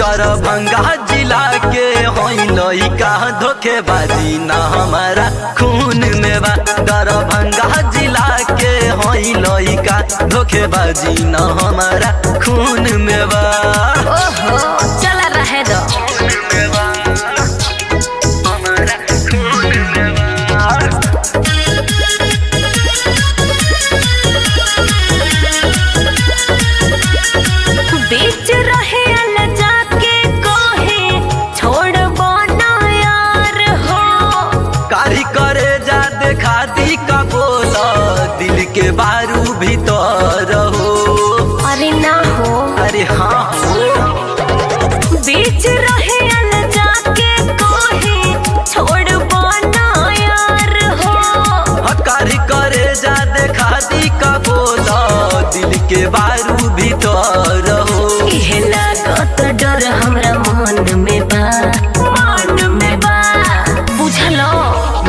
दरभंगा जिला के होई लइका धोखेबाजी ना हमारा खून में बा। दरभंगा जिला के होई लइका धोखेबाजी ना हमारा खून में बा। ओहो चला रहे दो। बीच रहे जाके कहे छोड़ बना यार हो। कारी करे जा देखा दी का बोला दिल के बारू भीतर हो। अरे ना हो अरे हाँ हो। बीच रहे जाके कहे छोड़ बना यार हो। कारी करे जा देखा दी का बोला दिल के बारू भीतर हो। इहे लागत डर हमरा मन में बा, मन में बा बुझलो।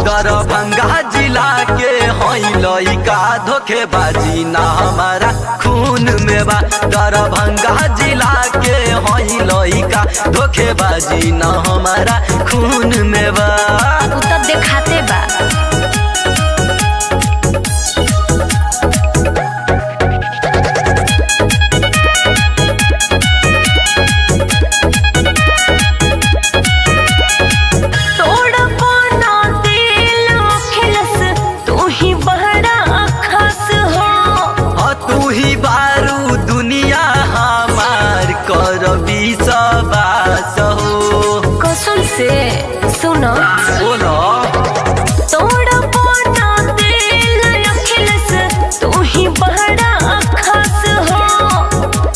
दरभंगा जिला के होई लइका धोखेबाजी ना हमारा खून में बा। दरभंगा जिला के होई लइका धोखेबाजी ना हमारा खून में बा। तू तो देखाते बा। सुनो बोलो तोड़ा पोना दिल अखिलस तू ही बड़ा खास हो।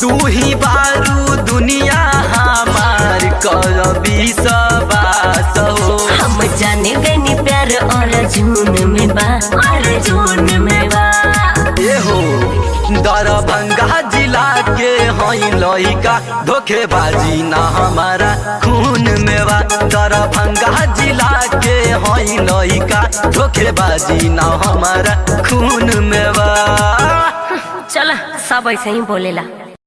तू ही बारू दुनिया हमार करबी सबास हो। हम जाने गनी प्यार अर्जुन में बा, अर्जुन में बा। ये हो दरभंगा जिला के होई लइका धोखेबाजी ना हमारा खून में बा। दरभंगा जिला के होई लइका धोखेबाजी ना हमारा खून में बा। चला सब ऐसे ही बोलेला।